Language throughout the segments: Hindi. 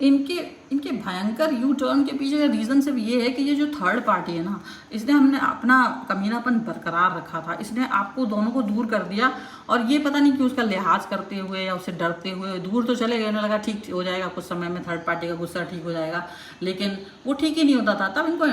इनके इनके भयंकर यू टर्न के पीछे का रीज़न सिर्फ ये है कि ये जो थर्ड पार्टी है ना, इसने हमने अपना कमीनापन बरकरार रखा था, इसने आपको दोनों को दूर कर दिया। और ये पता नहीं कि उसका लिहाज करते हुए या उससे डरते हुए दूर तो चले गए, लगा ठीक हो जाएगा कुछ समय में, थर्ड पार्टी का गुस्सा ठीक हो जाएगा, लेकिन वो ठीक ही नहीं होता था। तब इनको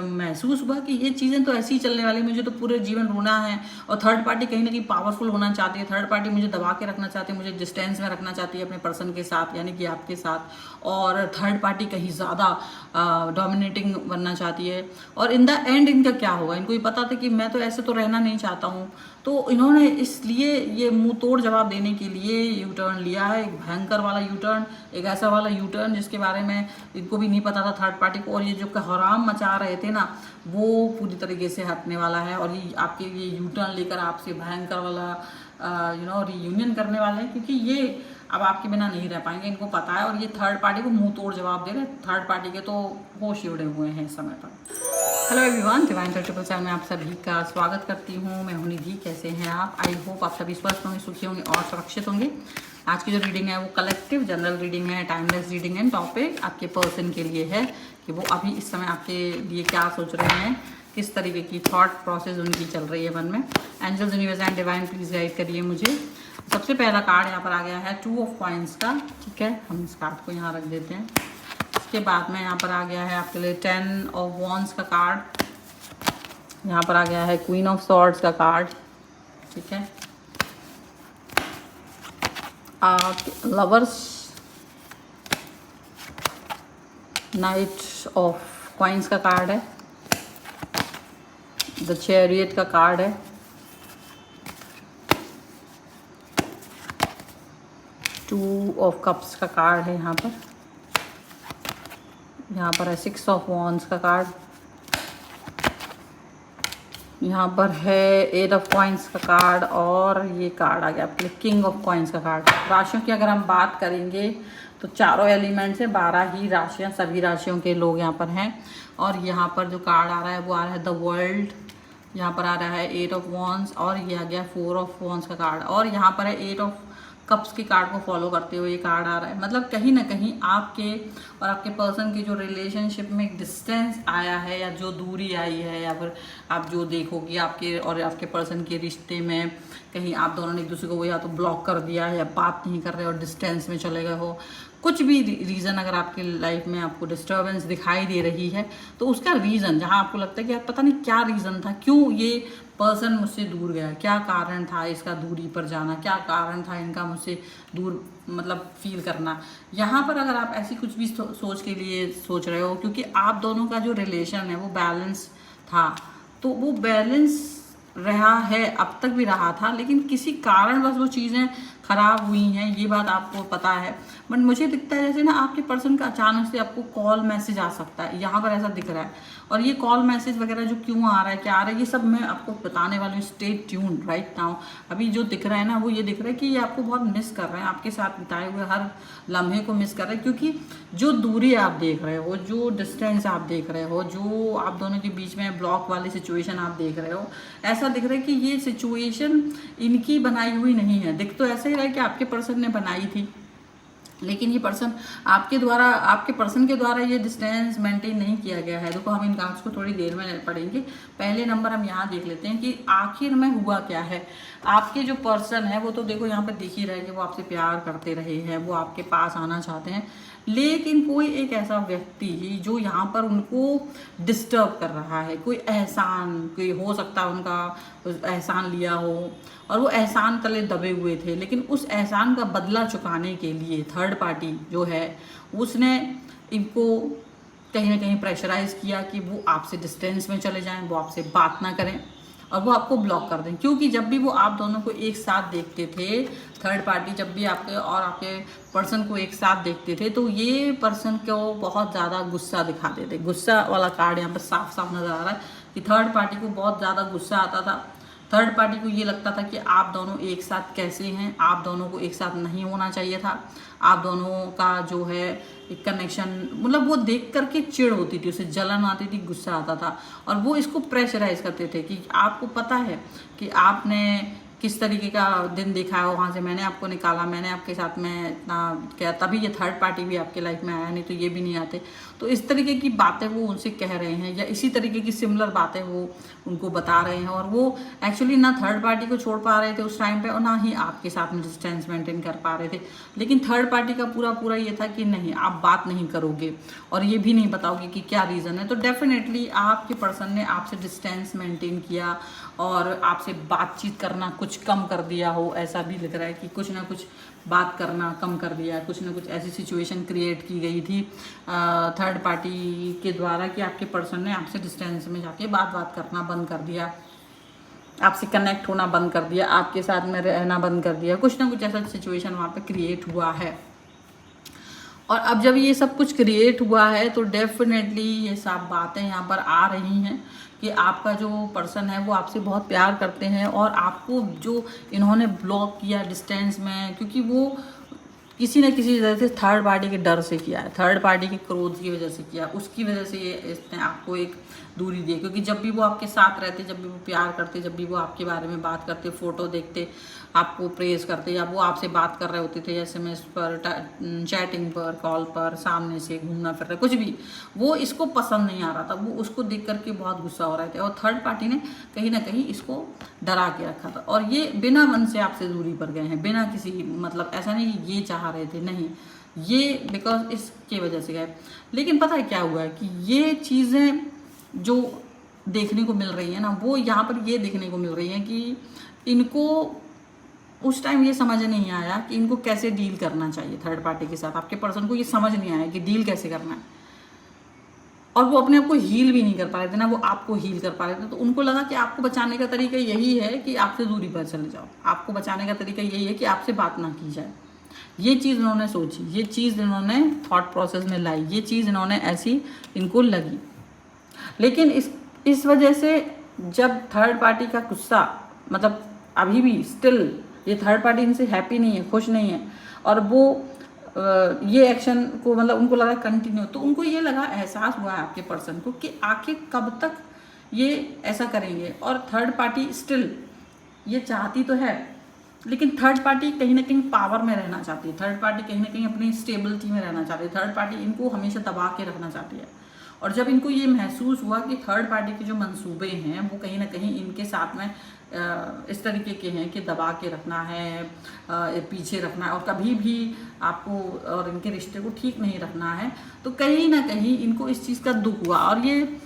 महसूस हुआ कि ये चीज़ें तो ऐसी ही चलने वाली, मुझे तो पूरे जीवन रोना है। और थर्ड पार्टी कहीं ना कहीं पावरफुल होना चाहती है, थर्ड पार्टी मुझे दबा के रखना चाहती है, मुझे डिस्टेंस में रखना चाहती है अपने पर्सन के साथ, यानी कि आपके साथ। और थर्ड पार्टी कहीं ज़्यादा डोमिनेटिंग बनना चाहती है। और इन द एंड इनका क्या होगा, इनको ये पता था कि मैं तो ऐसे तो रहना नहीं चाहता हूँ। तो इन्होंने इसलिए ये मुंह तोड़ जवाब देने के लिए यू टर्न लिया है, एक भयंकर वाला यू टर्न, एक ऐसा वाला यू टर्न जिसके बारे में इनको भी नहीं पता था थर्ड पार्टी को। और ये जो हराम मचा रहे थे ना, वो पूरी तरीके से हटने वाला है। और ये आपके ये यू टर्न लेकर आपसे भयंकर वाला रियूनियन करने वाले हैं, क्योंकि ये अब आपके बिना नहीं रह पाएंगे, इनको पता है। और ये थर्ड पार्टी को मुंह तोड़ जवाब दे रहे हैं, थर्ड पार्टी के तो होश ही उड़े हुए हैं इस समय पर। हेलो एवरीवन, डिवाइन 777 में आप सभी का स्वागत करती हूँ। मैं हूं निधि। कैसे हैं आप? आई होप आप सभी स्वस्थ होंगे, सुखी होंगे और सुरक्षित होंगे। आज की जो रीडिंग है वो कलेक्टिव जनरल रीडिंग है, टाइमलेस रीडिंग है। टॉपिक आपके पर्सन के लिए है कि वो अभी इस समय आपके लिए क्या सोच रहे हैं, किस तरीके की थॉट प्रोसेस उनकी चल रही है मन में। Angels, universe and divine please guide करिए मुझे। सबसे पहला कार्ड यहाँ पर आ गया है 2 ऑफ कॉइंस का। ठीक है, हम इस कार्ड को यहाँ रख देते हैं। इसके बाद में यहाँ पर आ गया है आपके लिए 10 ऑफ वॉन्ड्स का कार्ड। यहाँ पर आ गया है क्वीन ऑफ सॉर्ड्स का कार्ड। ठीक है, लवर्स, नाइट ऑफ कॉइंस का कार्ड है, द चैरियट का कार्ड है, 2 ऑफ कप्स का कार्ड है यहाँ पर है 6 ऑफ वॉन्ड्स का कार्ड, यहाँ पर है 8 ऑफ कॉइंस का कार्ड, और ये कार्ड आ गया आपके लिए किंग ऑफ कॉइंस का कार्ड। राशियों की अगर हम बात करेंगे तो चारों एलिमेंट से 12 ही राशियाँ, सभी राशियों के लोग यहाँ पर हैं। और यहाँ पर जो कार्ड आ रहा है वो आ रहा है द वर्ल्ड, यहाँ पर आ रहा है 8 ऑफ वॉन्ड्स, और ये आ गया 4 ऑफ वॉन्ड्स का कार्ड, और यहाँ पर है 8 ऑफ कप्स के कार्ड को फॉलो करते हुए ये कार्ड आ रहा है। मतलब कहीं ना कहीं आपके और आपके पर्सन की जो रिलेशनशिप में एक डिस्टेंस आया है, या जो दूरी आई है, या फिर आप जो देखोगे आपके और आपके पर्सन के रिश्ते में कहीं आप दोनों ने एक दूसरे को या तो ब्लॉक कर दिया है, या बात नहीं कर रहे और डिस्टेंस में चले गए हो। कुछ भी रीज़न अगर आपकी लाइफ में आपको डिस्टर्बेंस दिखाई दे रही है, तो उसका रीज़न जहाँ आपको लगता है कि यार पता नहीं क्या रीज़न था, क्यों ये पर्सन मुझसे दूर गया, क्या कारण था इसका दूरी पर जाना, क्या कारण था इनका मुझसे दूर मतलब फील करना। यहाँ पर अगर आप ऐसी कुछ भी सोच के लिए सोच रहे हो, क्योंकि आप दोनों का जो रिलेशन है वो बैलेंस था, तो वो बैलेंस रहा है, अब तक भी रहा था, लेकिन किसी कारण बस वो चीज़ें ख़राब हुई हैं, ये बात आपको पता है। बट मुझे दिखता है जैसे ना आपके पर्सन का अचानक से आपको कॉल मैसेज आ सकता है, यहाँ पर ऐसा दिख रहा है। और ये कॉल मैसेज वगैरह जो क्यों आ रहा है, क्या आ रहा है, ये सब मैं आपको बताने वाली हूँ। Stay tuned right now. अभी जो दिख रहा है ना, वो ये दिख रहा है कि ये आपको बहुत मिस कर रहे हैं, आपके साथ बिताए हुए हर लम्हे को मिस कर रहे हैं। क्योंकि जो दूरी आप देख रहे हो, जो डिस्टेंस आप देख रहे हो, जो आप दोनों के बीच में ब्लॉक वाली सिचुएशन आप देख रहे हो, ऐसा दिख रहा है कि ये सिचुएशन इनकी बनाई हुई नहीं है। दिख तो ऐसा ही रहा है कि आपके पर्सन ने बनाई थी, लेकिन ये पर्सन आपके पर्सन के द्वारा ये डिस्टेंस मेंटेन नहीं किया गया है। देखो, हम इन कार्ड्स को थोड़ी देर में पढ़ेंगे। पहले नंबर हम यहाँ देख लेते हैं कि आखिर में हुआ क्या है। आपके जो पर्सन है वो तो देखो यहाँ पर दिख ही रहा है कि वो आपसे प्यार करते रहे हैं, वो आपके पास आना चाहते हैं, लेकिन कोई एक ऐसा व्यक्ति जो यहाँ पर उनको डिस्टर्ब कर रहा है, कोई एहसान, कोई हो सकता है उनका एहसान लिया हो और वो एहसान तले दबे हुए थे, लेकिन उस एहसान का बदला चुकाने के लिए थर्ड पार्टी जो है उसने इनको कहीं ना कहीं प्रेशराइज किया कि वो आपसे डिस्टेंस में चले जाएं, वो आपसे बात ना करें और वो आपको ब्लॉक कर दें। क्योंकि जब भी वो आप दोनों को एक साथ देखते थे, थर्ड पार्टी जब भी आपके और आपके पर्सन को एक साथ देखते थे, तो ये पर्सन को बहुत ज़्यादा गुस्सा दिखाते थे। गुस्सा वाला कार्ड यहाँ पर साफ साफ नज़र आ रहा है कि थर्ड पार्टी को बहुत ज़्यादा गुस्सा आता था। थर्ड पार्टी को ये लगता था कि आप दोनों एक साथ कैसे हैं, आप दोनों को एक साथ नहीं होना चाहिए था, आप दोनों का जो है एक कनेक्शन, मतलब वो देख करके चिढ़ होती थी, उसे जलन आती थी, गुस्सा आता था। और वो इसको प्रेशराइज करते थे कि आपको पता है कि आपने किस तरीके का दिन देखा है, वहाँ से मैंने आपको निकाला, मैंने आपके साथ में इतना किया, तभी ये थर्ड पार्टी भी आपके लाइफ में आया, नहीं तो ये भी नहीं आते। तो इस तरीके की बातें वो उनसे कह रहे हैं, या इसी तरीके की सिमिलर बातें वो उनको बता रहे हैं, और वो एक्चुअली ना थर्ड पार्टी को छोड़ पा रहे थे उस टाइम पे, और ना ही आपके साथ में डिस्टेंस मेंटेन कर पा रहे थे। लेकिन थर्ड पार्टी का पूरा ये था कि नहीं, आप बात नहीं करोगे और ये भी नहीं बताओगे कि क्या रीज़न है। तो डेफिनेटली आपके पर्सन ने आपसे डिस्टेंस मेंटेन किया और आपसे बातचीत करना कुछ कम कर दिया हो, ऐसा भी लग रहा है कि कुछ ना कुछ बात करना कम कर दिया, कुछ ना कुछ ऐसी सिचुएशन क्रिएट की गई थी थर्ड पार्टी के द्वारा कि आपके पर्सन ने आपसे डिस्टेंस में जाके बात करना बंद कर दिया, आपसे कनेक्ट होना बंद कर दिया, आपके साथ में रहना बंद कर दिया। कुछ ना कुछ ऐसा सिचुएशन वहाँ पे क्रिएट हुआ है। और अब जब ये सब कुछ क्रिएट हुआ है तो डेफिनेटली ये सब बातें यहाँ पर आ रही हैं कि आपका जो पर्सन है वो आपसे बहुत प्यार करते हैं, और आपको जो इन्होंने ब्लॉक किया डिस्टेंस में, क्योंकि वो किसी न किसी वजह से थर्ड पार्टी के डर से किया है, थर्ड पार्टी के क्रोध की वजह से किया, उसकी वजह से ये इसने आपको एक दूरी दी। क्योंकि जब भी वो आपके साथ रहते, जब भी वो प्यार करते, जब भी वो आपके बारे में बात करते, फ़ोटो देखते, आपको प्रेज़ करते, या वो आपसे बात कर रहे होते थे SMS पर, चैटिंग पर, कॉल पर, सामने से घूमना फिर रहा, कुछ भी, वो इसको पसंद नहीं आ रहा था, वो उसको देख करके बहुत गुस्सा हो रहे थे, और थर्ड पार्टी ने कहीं ना कहीं इसको डरा के रखा था। और ये बिना मन से आपसे दूरी पर गए हैं, बिना किसी मतलब ऐसा नहीं कि ये चाह रहे थे, नहीं, ये बिकॉज इसके वजह से गए। लेकिन पता है क्या हुआ है कि ये चीज़ें जो देखने को मिल रही है ना, वो यहाँ पर ये देखने को मिल रही है कि इनको उस टाइम ये समझ नहीं आया कि इनको कैसे डील करना चाहिए थर्ड पार्टी के साथ। आपके पर्सन को ये समझ नहीं आया कि डील कैसे करना है, और वो अपने आप को हील भी नहीं कर पा रहे थे ना, वो आपको हील कर पा रहे थे। तो उनको लगा कि आपको बचाने का तरीका यही है कि आपसे दूरी पर चले जाओ, आपको बचाने का तरीका यही है कि आपसे बात ना की जाए। ये चीज़ इन्होंने सोची, ये चीज़ इन्होंने थॉट प्रोसेस में लाई, ये चीज़ इन्होंने ऐसी इनको लगी। लेकिन इस वजह से जब थर्ड पार्टी का गुस्सा, मतलब अभी भी स्टिल ये थर्ड पार्टी इनसे हैप्पी नहीं है, खुश नहीं है, और वो ये एक्शन को मतलब उनको लगा कंटिन्यू, तो उनको ये लगा, एहसास हुआ है आपके पर्सन को कि आखिर कब तक ये ऐसा करेंगे। और थर्ड पार्टी स्टिल ये चाहती तो है, लेकिन थर्ड पार्टी कहीं ना कहीं पावर में रहना चाहती है, थर्ड पार्टी कहीं ना कहीं अपनी स्टेबिलिटी में रहना चाहती है, थर्ड पार्टी इनको हमेशा दबा के रखना चाहती है। और जब इनको ये महसूस हुआ कि थर्ड पार्टी के जो मंसूबे हैं वो कहीं ना कहीं इनके साथ में इस तरीके के हैं कि दबा के रखना है, पीछे रखना है, और कभी भी आपको और इनके रिश्ते को ठीक नहीं रखना है, तो कहीं ना कहीं इनको इस चीज़ का दुख हुआ। और ये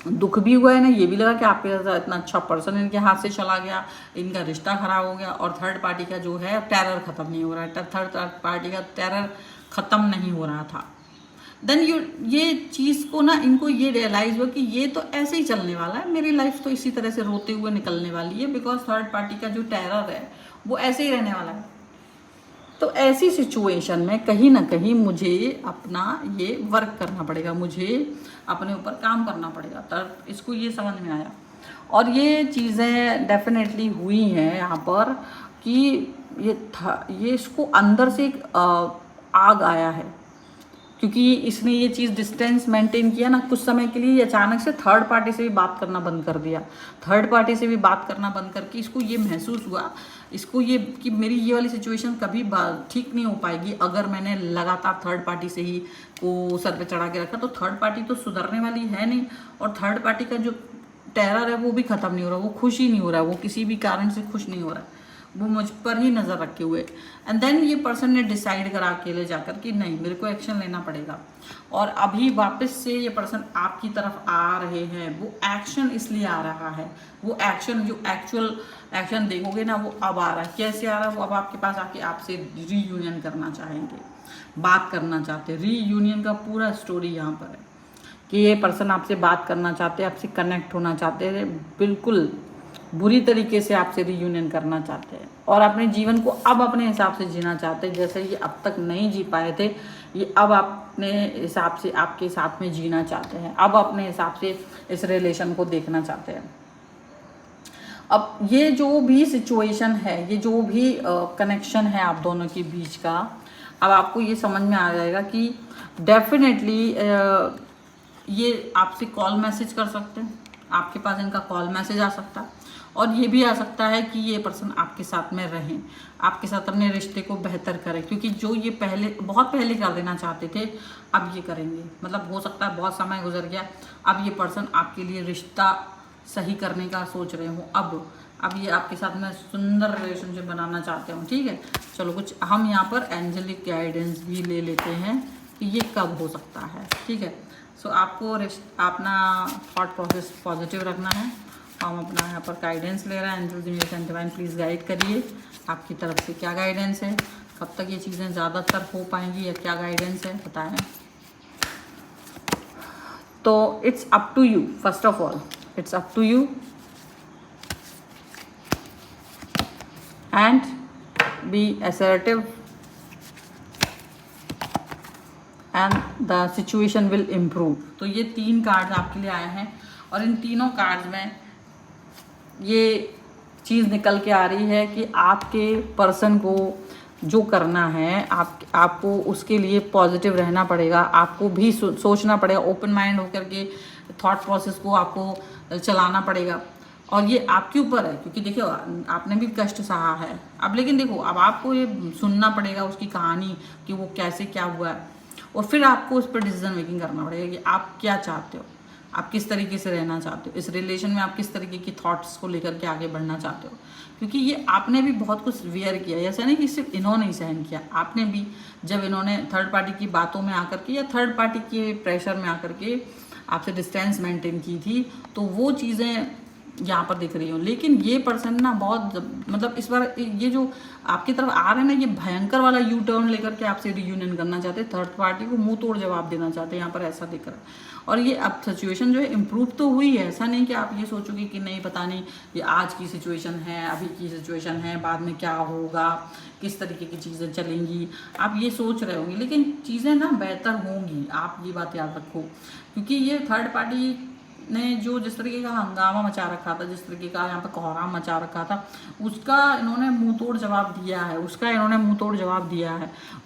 दुख भी हुआ है ना, ये भी लगा कि आपके साथ इतना अच्छा पर्सन इनके हाथ से चला गया, इनका रिश्ता खराब हो गया, और थर्ड पार्टी का जो है टेरर ख़त्म नहीं हो रहा है, थर्ड पार्टी का टेरर ख़त्म नहीं हो रहा था। देन ये चीज़ को ना इनको ये रियलाइज़ हुआ कि ये तो ऐसे ही चलने वाला है, मेरी लाइफ तो इसी तरह से रोते हुए निकलने वाली है, बिकॉज थर्ड पार्टी का जो टेरर है वो ऐसे ही रहने वाला है। तो ऐसी सिचुएशन में कहीं ना कहीं मुझे अपना ये वर्क करना पड़ेगा, मुझे अपने ऊपर काम करना पड़ेगा। तब इसको ये समझ में आया, और ये चीज़ें डेफिनेटली हुई हैं यहाँ पर कि ये इसको अंदर से एक आग आया है, क्योंकि इसने ये चीज़ डिस्टेंस मेंटेन किया ना कुछ समय के लिए, अचानक से थर्ड पार्टी से भी बात करना बंद कर दिया, थर्ड पार्टी से भी बात करना बंद करके इसको ये महसूस हुआ, इसको ये कि मेरी ये वाली सिचुएशन कभी ठीक नहीं हो पाएगी अगर मैंने लगातार थर्ड पार्टी से ही को सर पे चढ़ा के रखा। तो थर्ड पार्टी तो सुधरने वाली है नहीं, और थर्ड पार्टी का जो टेरर है वो भी ख़त्म नहीं हो रहा, वो खुश ही नहीं हो रहा है, वो किसी भी कारण से खुश नहीं हो रहा है, वो मुझ पर ही नज़र रखे हुए। एंड देन ये पर्सन ने डिसाइड करा अकेले जाकर कि नहीं, मेरे को एक्शन लेना पड़ेगा। और अभी वापस से ये पर्सन आपकी तरफ आ रहे हैं। वो एक्शन इसलिए आ रहा है, वो एक्शन जो एक्चुअल एक्शन देखोगे ना वो अब आ रहा है। कैसे आ रहा है? वो अब आपके पास आके आपसे रीयूनियन करना चाहेंगे, बात करना चाहते हैं। रीयूनियन का पूरा स्टोरी यहाँ पर है कि ये पर्सन आपसे बात करना चाहते हैं, आपसे कनेक्ट होना चाहते हैं, बिल्कुल बुरी तरीके से आपसे रीयूनियन करना चाहते हैं, और अपने जीवन को अब अपने हिसाब से जीना चाहते हैं। जैसे ये अब तक नहीं जी पाए थे, ये अब अपने हिसाब से आपके साथ में जीना चाहते हैं, अब अपने हिसाब से इस रिलेशन को देखना चाहते हैं। अब ये जो भी सिचुएशन है, ये जो भी कनेक्शन है आप दोनों के बीच का, अब आपको ये समझ में आ जाएगा कि डेफिनेटली ये आपसे कॉल मैसेज कर सकते हैं, आपके पास इनका कॉल मैसेज आ सकता है, और ये भी आ सकता है कि ये पर्सन आपके साथ में रहें, आपके साथ अपने रिश्ते को बेहतर करें, क्योंकि जो ये पहले बहुत पहले कर देना चाहते थे अब ये करेंगे। मतलब हो सकता है बहुत समय गुजर गया, अब ये पर्सन आपके लिए रिश्ता सही करने का सोच रहे हो, अब ये आपके साथ में सुंदर रिलेशनशिप बनाना चाहते हो। ठीक है, चलो कुछ हम यहाँ पर एंजेलिक गाइडेंस भी ले लेते हैं कि ये कब हो सकता है। ठीक है, सो आपको अपना थॉट प्रोसेस पॉजिटिव रखना है। हम अपना यहाँ पर गाइडेंस ले रहे हैं, angels and divine please guide करिए आपकी तरफ से क्या गाइडेंस है, कब तक ये चीज़ें ज़्यादातर हो पाएंगी या क्या गाइडेंस है बताएं। तो it's up to you, first of all it's up to you and be assertive and the situation will improve। तो ये 3 कार्ड्स आपके लिए आए हैं और इन तीनों कार्ड्स में ये चीज़ निकल के आ रही है कि आपके पर्सन को जो करना है आपको उसके लिए पॉजिटिव रहना पड़ेगा, आपको भी सोचना पड़ेगा, ओपन माइंड होकर के थॉट प्रोसेस को आपको चलाना पड़ेगा। और ये आपके ऊपर है, क्योंकि देखियो आपने भी कष्ट सहा है अब, लेकिन देखो अब आपको ये सुनना पड़ेगा उसकी कहानी कि वो कैसे क्या हुआ है, और फिर आपको उस पर डिसीजन मेकिंग करना पड़ेगा कि आप क्या चाहते हो, आप किस तरीके से रहना चाहते हो इस रिलेशन में, आप किस तरीके की थॉट्स को लेकर के आगे बढ़ना चाहते हो। क्योंकि ये आपने भी बहुत कुछ वियर किया, ऐसा नहीं कि सिर्फ इन्होंने ही सहन किया, आपने भी जब इन्होंने थर्ड पार्टी की बातों में आकर के या थर्ड पार्टी के प्रेशर में आकर के आपसे डिस्टेंस मेंटेन की थी, तो वो चीज़ें यहाँ पर दिख रही हूँ। लेकिन ये पर्सन ना बहुत मतलब इस बार ये जो आपकी तरफ आ रहे हैं ना, ये भयंकर वाला यू टर्न लेकर के आपसे रियूनियन करना चाहते हैं, थर्ड पार्टी को मुंह तोड़ जवाब देना चाहते हैं, यहाँ पर ऐसा दिख रहा है। और ये अब सिचुएशन जो है इम्प्रूव तो हुई है, ऐसा नहीं कि आप ये सोचोगे कि नहीं पता नहीं ये आज की सिचुएशन है, अभी की सिचुएशन है, बाद में क्या होगा, किस तरीके की चीज़ें चलेंगी, आप ये सोच रहे होंगे, लेकिन चीज़ें ना बेहतर होंगी, आप ये बात याद रखो। क्योंकि ये थर्ड पार्टी ने जो जिस तरीके का हंगामा मचा रखा था, जिस तरीके का यहाँ पे कोहराम मचा रखा था, उसका इन्होंने मुंह तोड़ जवाब दिया है,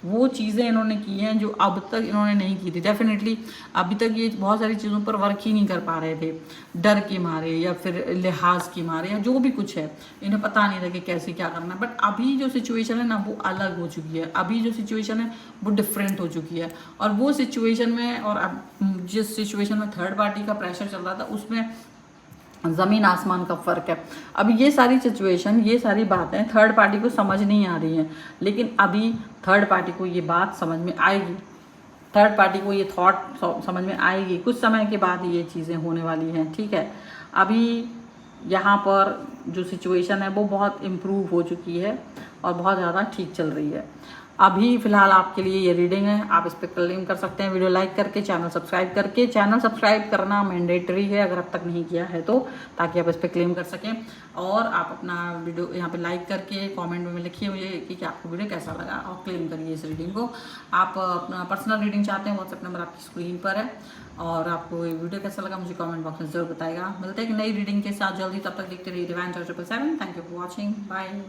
वो चीज़ें इन्होंने की हैं जो अब तक इन्होंने नहीं की थी। डेफिनेटली अभी तक ये बहुत सारी चीज़ों पर वर्क ही नहीं कर पा रहे थे, डर के मारे या फिर लिहाज के मारे या जो भी कुछ है, इन्हें पता नहीं था कि कैसे क्या करना है। बट अभी जो सिचुएशन है ना वो अलग हो चुकी है, अभी जो सिचुएशन है वो डिफरेंट हो चुकी है। और वो सिचुएशन में और अब जिस सिचुएशन में थर्ड पार्टी का प्रेशर चल रहा था उसमें ज़मीन आसमान का फ़र्क है। अब ये सारी सिचुएशन, ये सारी बातें थर्ड पार्टी को समझ नहीं आ रही हैं, लेकिन अभी थर्ड पार्टी को ये बात समझ में आएगी, थर्ड पार्टी को ये थॉट समझ में आएगी, कुछ समय के बाद ये चीज़ें होने वाली हैं। ठीक है, अभी यहाँ पर जो सिचुएशन है वो बहुत इम्प्रूव हो चुकी है और बहुत ज़्यादा ठीक चल रही है। अभी फ़िलहाल आपके लिए ये रीडिंग है, आप इस पर क्लेम कर सकते हैं वीडियो लाइक करके, चैनल सब्सक्राइब करके। चैनल सब्सक्राइब करना मैंडेटरी है अगर अब तक नहीं किया है तो, ताकि आप इस पर क्लेम कर सकें। और आप अपना वीडियो यहाँ पे लाइक करके कमेंट में लिखिए मुझे कि आपको वीडियो कैसा लगा और क्लेम करिए इस रीडिंग को। आप अपना पर्सनल रीडिंग चाहते हैं, व्हाट्सएप नंबर आपकी स्क्रीन पर है। और आपको ये वीडियो कैसा लगा मुझे कमेंट बॉक्स में जरूर बताएगा। मिलते हैं कि नई रीडिंग के साथ जल्दी, तब तक देखते रहिए divine 777। Thank you for watching, bye.